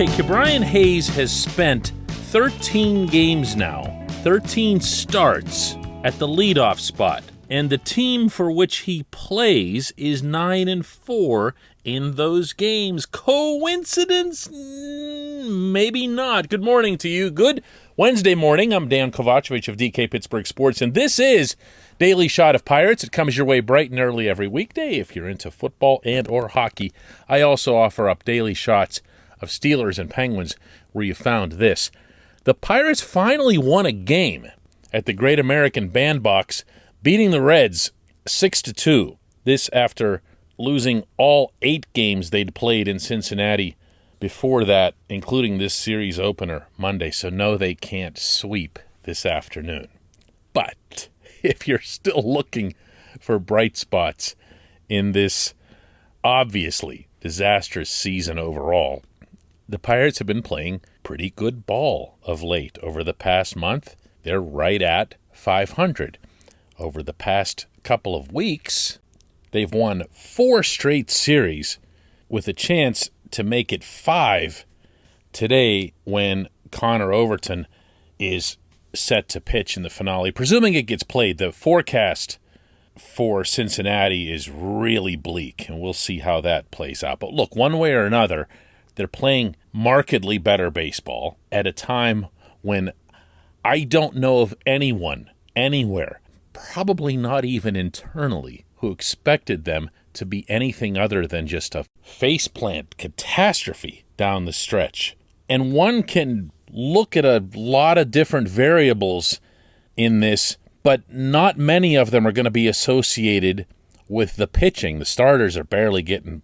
Okay, Ke'Bryan Hayes has spent 13 games now, 13 starts at the leadoff spot, and the team for which he plays is 9-4 in those games. Coincidence? Maybe not. Good morning to you. Good Wednesday morning. I'm Dejan Kovacevic of DK Pittsburgh Sports, and this is Daily Shot of Pirates. It comes your way bright and early every weekday if you're into football and or hockey. I also offer up daily shots of Steelers and Penguins where you found this. The Pirates finally won a game at the Great American Bandbox, beating the Reds 6-2. This after losing all 8 games they'd played in Cincinnati before that, including this series opener Monday. So no, they can't sweep this afternoon. But if you're still looking for bright spots in this obviously disastrous season overall, the Pirates have been playing pretty good ball of late. Over the past month, they're right at 500. Over the past couple of weeks, they've won 4 straight series with a chance to make it 5 today when Connor Overton is set to pitch in the finale. Presuming it gets played, the forecast for Cincinnati is really bleak, and we'll see how that plays out. But look, one way or another, they're playing markedly better baseball at a time when I don't know of anyone, anywhere, probably not even internally, who expected them to be anything other than just a faceplant catastrophe down the stretch. And one can look at a lot of different variables in this, but not many of them are going to be associated with the pitching. The starters are barely getting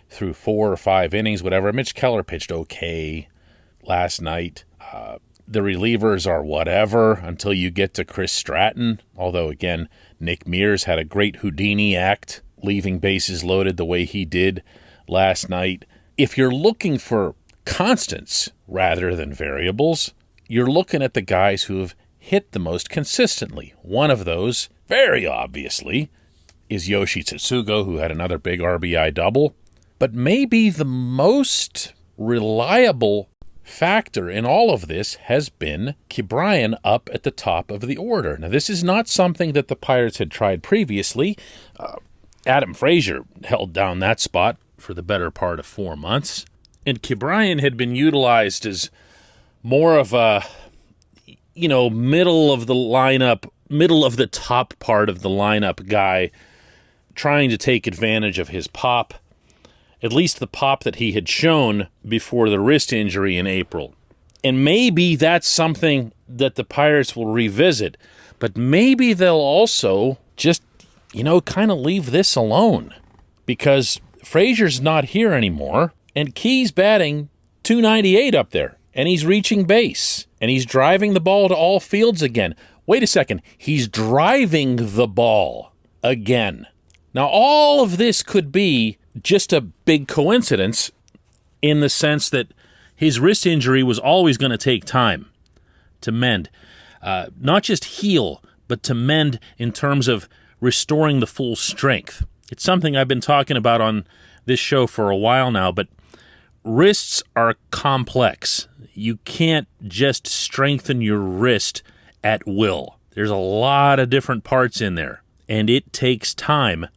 through 4 or 5 innings, whatever. Mitch Keller pitched okay last night. The relievers are whatever until you get to Chris Stratton, although, again, Nick Mears had a great Houdini act, leaving bases loaded the way he did last night. If you're looking for constants rather than variables, you're looking at the guys who have hit the most consistently. One of those, very obviously, is Yoshi Tsutsugo, who had another big RBI double. But maybe the most reliable factor in all of this has been Ke'Bryan up at the top of the order. Now, this is not something that the Pirates had tried previously. Adam Frazier held down that spot for the better part of 4 months. And Ke'Bryan had been utilized as more of a, middle of the top part of the lineup guy, trying to take advantage of his pop, at least the pop that he had shown before the wrist injury in April. And maybe that's something that the Pirates will revisit, but maybe they'll also just, kind of leave this alone, because Frazier's not here anymore, and Key's batting .298 up there, and he's reaching base, and he's driving the ball to all fields again. Wait a second, he's driving the ball again. Now, all of this could be just a big coincidence in the sense that his wrist injury was always going to take time to mend. Not just heal, but to mend in terms of restoring the full strength. It's something I've been talking about on this show for a while now, but wrists are complex. You can't just strengthen your wrist at will. There's a lot of different parts in there, and it takes time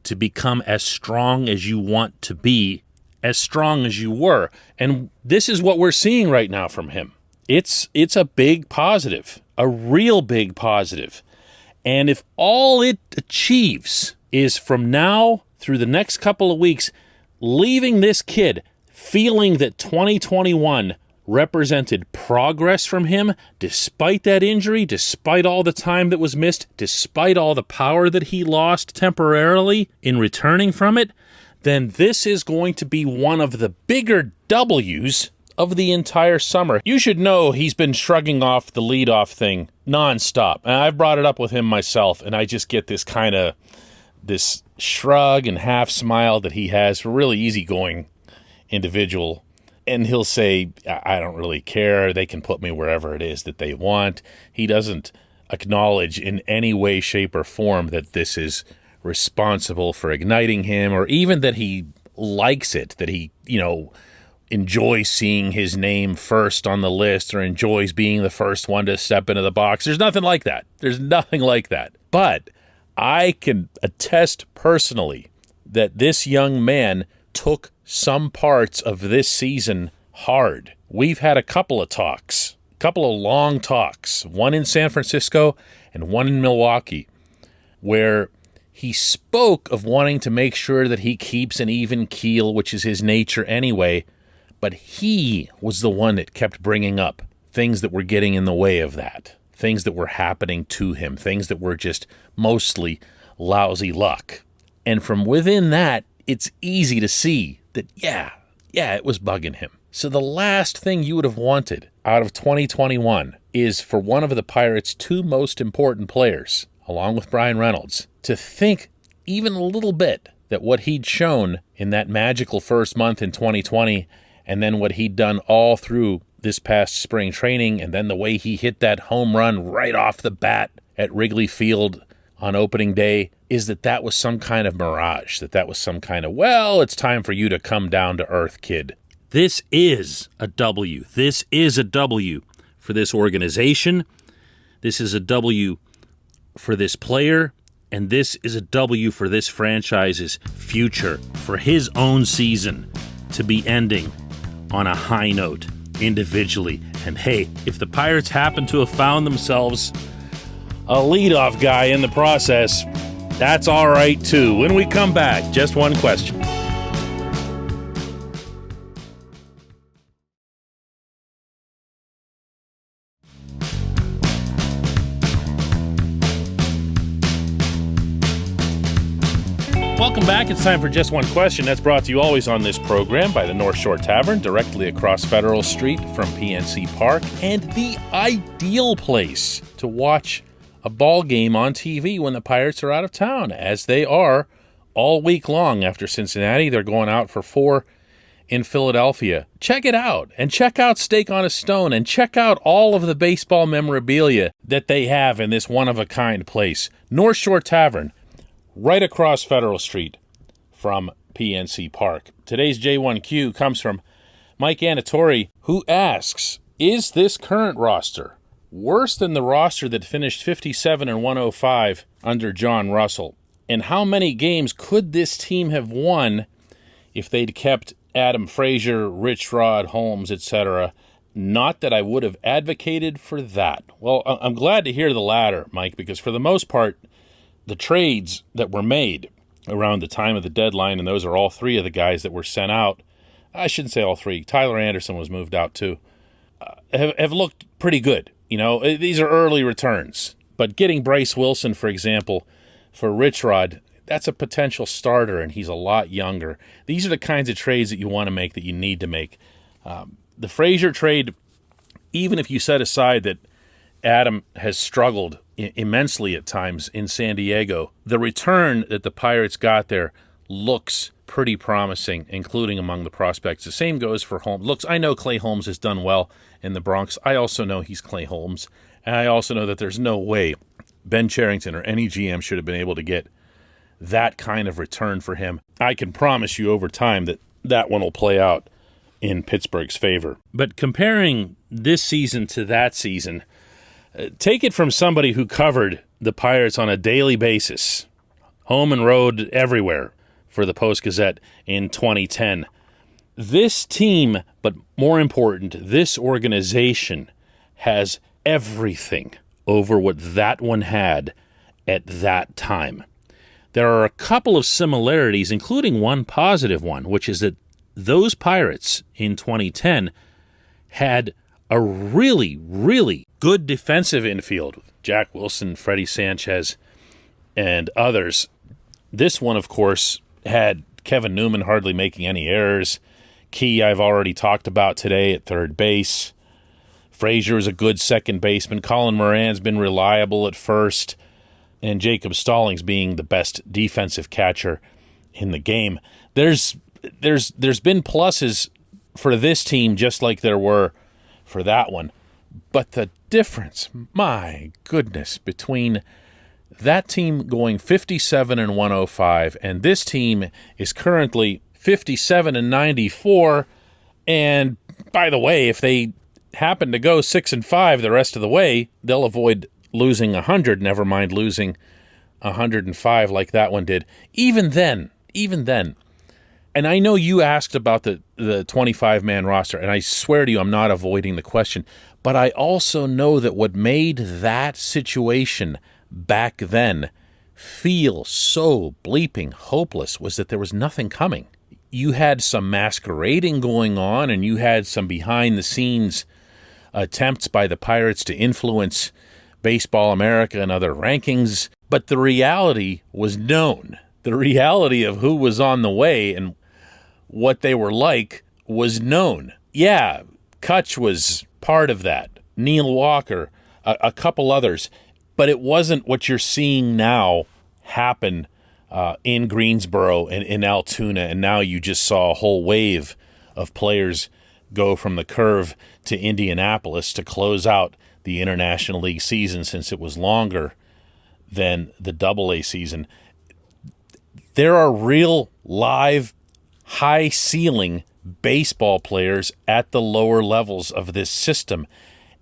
to become as strong as you want to be, as strong as you were. And this is what we're seeing right now from him. It's a big positive, a real big positive. And if all it achieves is from now through the next couple of weeks, leaving this kid feeling that 2021 represented progress from him, despite that injury, despite all the time that was missed, despite all the power that he lost temporarily in returning from it, then this is going to be one of the bigger W's of the entire summer. You should know he's been shrugging off the leadoff thing nonstop. And I've brought it up with him myself, and I just get this shrug and half smile that he has for a really easygoing individual. And he'll say, I don't really care. They can put me wherever it is that they want. He doesn't acknowledge in any way, shape, or form that this is responsible for igniting him, or even that he likes it, that he, enjoys seeing his name first on the list or enjoys being the first one to step into the box. There's nothing like that. There's nothing like that. But I can attest personally that this young man took some parts of this season hard. We've had a couple of long talks, one in San Francisco and one in Milwaukee, where he spoke of wanting to make sure that he keeps an even keel, which is his nature anyway, but he was the one that kept bringing up things that were getting in the way of that, things that were happening to him, things that were just mostly lousy luck. And from within that, it's easy to see that, yeah, it was bugging him. So the last thing you would have wanted out of 2021 is for one of the Pirates' two most important players, along with Brian Reynolds, to think even a little bit that what he'd shown in that magical first month in 2020 and then what he'd done all through this past spring training and then the way he hit that home run right off the bat at Wrigley Field on opening day is that was some kind of mirage, that was some kind of, well, it's time for you to come down to earth, kid. This is a W. This is a W for this organization. This is a W for this player. And this is a W for this franchise's future, for his own season to be ending on a high note individually. And hey, if the Pirates happen to have found themselves a leadoff guy in the process, that's all right too. When we come back, just one question. Welcome back. It's time for Just One Question. That's brought to you always on this program by the North Shore Tavern, directly across Federal Street from PNC Park, and the ideal place to watch a ball game on TV when the Pirates are out of town, as they are all week long. After Cincinnati, they're going out for 4 in Philadelphia. Check it out, and check out Steak on a Stone, and check out all of the baseball memorabilia that they have in this one-of-a-kind place. North Shore Tavern, right across Federal Street from PNC Park. Today's J1Q comes from Mike Anatori, who asks, is this current roster worse than the roster that finished 57-105 under John Russell? And how many games could this team have won if they'd kept Adam Frazier, Rich Rod, Holmes, etc.? Not that I would have advocated for that. Well, I'm glad to hear the latter, Mike, because for the most part, the trades that were made around the time of the deadline, and those are all 3 of the guys that were sent out. I shouldn't say all 3. Tyler Anderson was moved out too. Have looked pretty good. You know, these are early returns. But getting Bryce Wilson, for example, for Rich Rod, that's a potential starter, and he's a lot younger. These are the kinds of trades that you want to make, that you need to make. The Frazier trade, even if you set aside that Adam has struggled immensely at times in San Diego, the return that the Pirates got there looks pretty promising, including among the prospects. The same goes for Holmes. I know Clay Holmes has done well in the Bronx. I also know he's Clay Holmes, and I also know that there's no way Ben Cherington or any GM should have been able to get that kind of return for him. I can promise you over time that one will play out in Pittsburgh's favor. But comparing this season to that season, take it from somebody who covered the Pirates on a daily basis, home and road everywhere for the Post-Gazette in 2010. This team, but more important, this organization has everything over what that one had at that time. There are a couple of similarities, including one positive one, which is that those Pirates in 2010 had a really, really good defensive infield with Jack Wilson, Freddie Sanchez, and others. This one, of course, had Kevin Newman hardly making any errors. Key, I've already talked about today at third base. Frazier is a good second baseman. Colin Moran's been reliable at first. And Jacob Stallings being the best defensive catcher in the game. There's been pluses for this team just like there were for that one. But the difference, my goodness, between that team going 57-105 and this team is currently 57-94, And by the way, if they happen to go 6-5 the rest of the way, they'll avoid losing 100, never mind losing 105 like that one did. Even then, and I know you asked about the 25-man roster, and I swear to you I'm not avoiding the question, but I also know that what made that situation back then feel so bleeping hopeless was that there was nothing coming. You had some masquerading going on, and you had some behind-the-scenes attempts by the Pirates to influence Baseball America and other rankings, but the reality was known. The reality of who was on the way and what they were like was known. Yeah, Kutch was part of that. Neil Walker, a couple others, but it wasn't what you're seeing now happen in Greensboro and in Altoona, and now you just saw a whole wave of players go from the Curve to Indianapolis to close out the International League season, since it was longer than the Double-A season. There are real, live, high-ceiling baseball players at the lower levels of this system,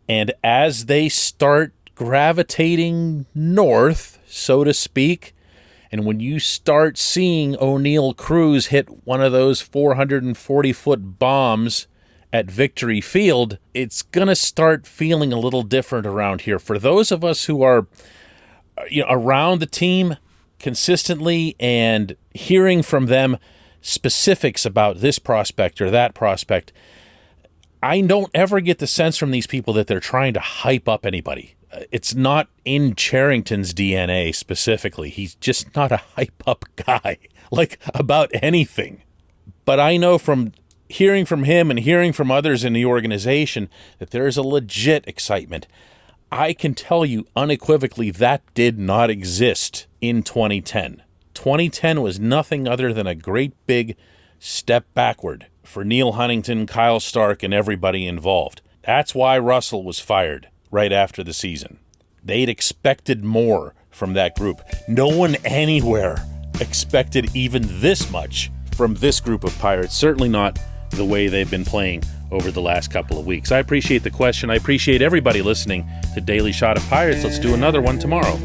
and as they start gravitating north, so to speak, and when you start seeing O'Neill Cruz hit one of those 440-foot bombs at Victory Field, it's going to start feeling a little different around here. For those of us who are around the team consistently and hearing from them specifics about this prospect or that prospect, I don't ever get the sense from these people that they're trying to hype up anybody. It's not in Cherington's DNA specifically. He's just not a hype-up guy, like, about anything. But I know from hearing from him and hearing from others in the organization that there is a legit excitement. I can tell you unequivocally that did not exist in 2010. 2010 was nothing other than a great big step backward for Neil Huntington, Kyle Stark, and everybody involved. That's why Russell was fired right after the season. They'd expected more from that group. No one anywhere expected even this much from this group of Pirates, certainly not the way they've been playing over the last couple of weeks. I appreciate the question. I appreciate everybody listening to Daily Shot of Pirates. Let's do another one tomorrow.